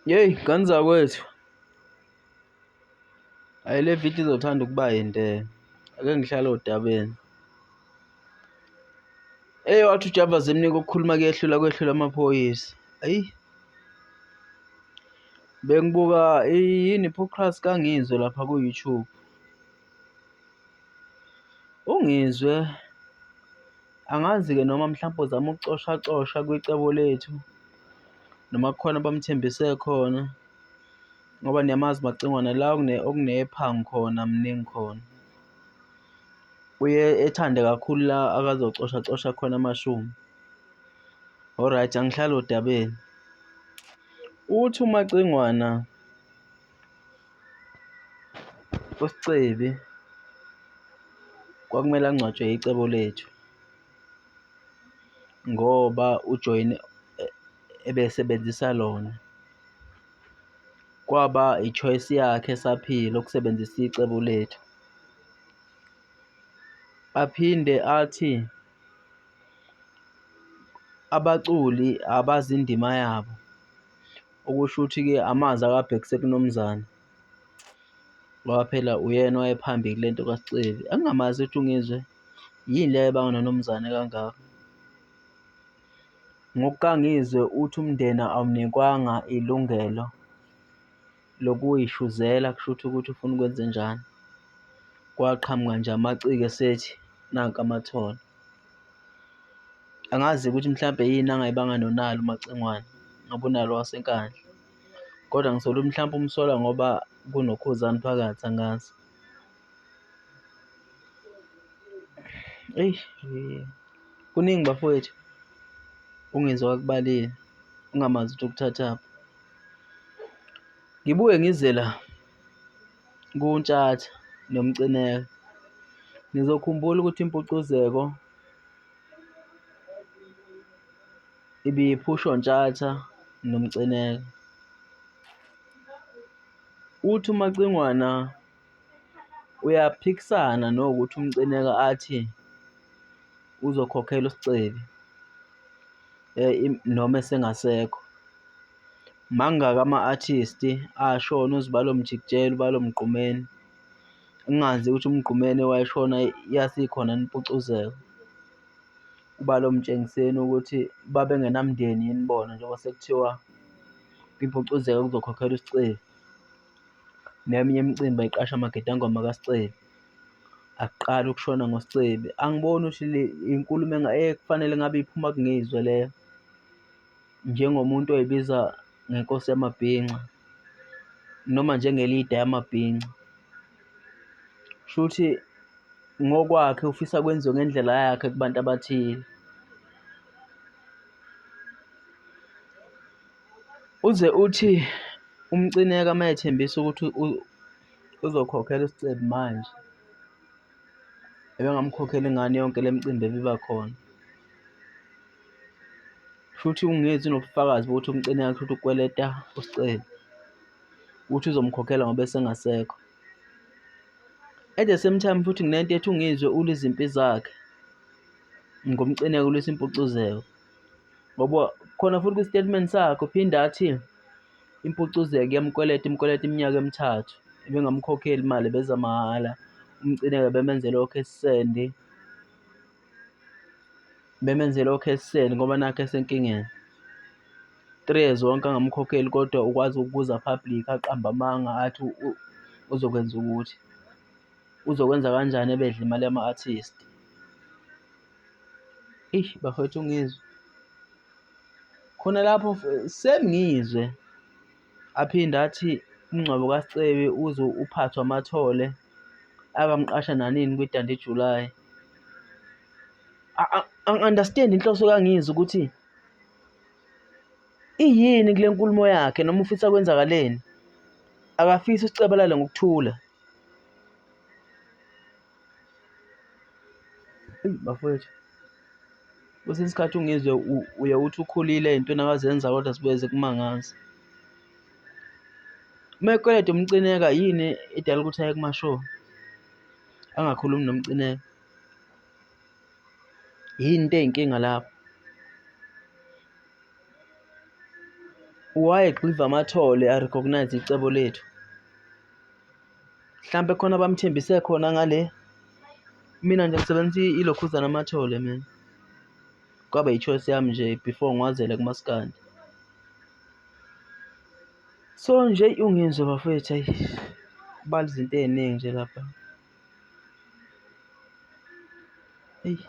Yeyi ngani zakwethu, hhayi le video izothanda ukuba yinde. Ake ngihlale odabeni. Wathi uJavazi emnika ukukhuluma kwehlula amaphoyisa. Ayi, bengibuka yini i-podcast kaNgizwe lapha ku-YouTube. UNgizwe angazi-ke noma mhlawumpe uzama ukucoshacosha kwicebo lethu noma kukhona abamthembise khona ngoba niyamazi Macengwana la okunephangi khona mningi khona. Uye ethande kakhulu la akazocoshacosha khona amashumi. Alright, angihlale odabeni. Uthi uMacengwana uSicebi kwakumele angcwatshwe icebo lethu ngoba ujoyine ebesebenzisa lona. Kwaba i-choice yakhe esaphila ukusebenzisa icebo lethu. Aphinde athi abaculi abazi indima yabo, okusho ukuthi-ke amazwi akabhekise kuMnumzane ngoba phela uyena owayephambili kule nto kaSicebi. Angingamazi ukuthi uNgizwe yini le ayebanga noMnumzane kangaka. NgokukaNgizwe uthi umndeni awunikwanga ilungelo lokuyishuzela kushuthi ukuthi ufuna ukwenze njani. Kwaqhamuka nje amaciko esethi nanku amathole. Angazi ukuthi mhlampe yini angayibanga noNalo uMacengwana ngoba uNalo wasenkandla, kodwa ngisola ukuthi mhlawumpe umsola ngoba kunokhuzani phakathi, angazi. Eyi, kuningi bafowethu uNgizwe akubalile, ungamazi ukuthi ukuthathaphi. Ngibuye ngize la kuNtshata noMcineka, ngizokhumbula ukuthi impucuzeko ibiphusha oNtshata noMcineka. Uthi uMacengwana uyaphikisana nokuthi uMcineka athi uzokhokhela uSicebi noma esengasekho. Mangaka ama-artist ashona, uZibalo Mjikijela, uBalo Mgqumeni. Ngingazi ukuthi uMgqumeni wayeshona yasikhona impucuzeko. uBalo Mtshengiseni ukuthi babengenamndeni yini bona njengoba sekuthiwa kwimpucuzeko kuzokhokhelwa uSicebi. Neminye imicimbi ayiqasha amagidangoma kaSicebi, akuqala ukushona ngoSicebi. Angiboni ukuthi inkulumo ekufanele ngabe iphuma kuNgizwe leyo njengomuntu oyibiza ngenkosi yamabhinca noma njenge-leader yamabhinca. Shuthi ngokwakhe ufisa kwenziwe ngendlela yakhe kubantu abathile. Uze uthi uMcineka uma ethembisa ukuthi uzokhokhela uSicebi manje ebengamkhokhela ingane yonke le micimbi ebiba khona. Shuthi uNgizwe unobufakazi bokuthi uMcineka kushuthi ukweleta uSicebi ukuthi uzomkhokhela ngoba esengasekho. At the same time futhi nginento ethi uNgizwe ulwa izimpi zakhe ngomcineka ulwisa impucuzeko ngoba khona futhi kwi-statement sakhe uphinde athi impucuzeko iyamkweleta iminyaka emithathu ebengamkhokheli imali ebeza mahhala. uMcineka bemenze lokho esisendi, ngoba nakhu esenkingeni. 3 years zonke angamkhokheli kodwa ukwazi ukubuza public aqambe amanga athi uzokwenza ukuthi. Uzokwenza kanjani ebedla imali yama-artist? Bafowethu uNgizwe khona lapho semngizwe aphinde athi umngcwabo kaSicebi uphathwe amathole abamqasha nanini kwidandi iJulayi. Angi-understand inhloso kaNgizwe ukuthi iyini kule nkulumo yakhe noma ufisa kwenzakaleni. Akafisi uSicebi alale ngokuthula. Bafowethu kwesinye isikhathi uNgizwe uye uthi ukhulile ey'ntweni akazenza kodwa zibuye zikumangaze. Uma ekweleta uMcineka yini edala ukuthi aye kuma-show angakhulumi noMcineka? Yini into eyinkinga lapho? wayegxiva amathole a-recognize icebo lethu. Mhlampe khona bamthembise khona ngale. Mina nje ngisebenzisa ilokhuzana amathole mina. Kwaba i-choice yami nje before ngiwazele kumaskandi. So nje ungizwe bafowethu, hayi kubala izinto ey'ningi nje lapha. Eyi.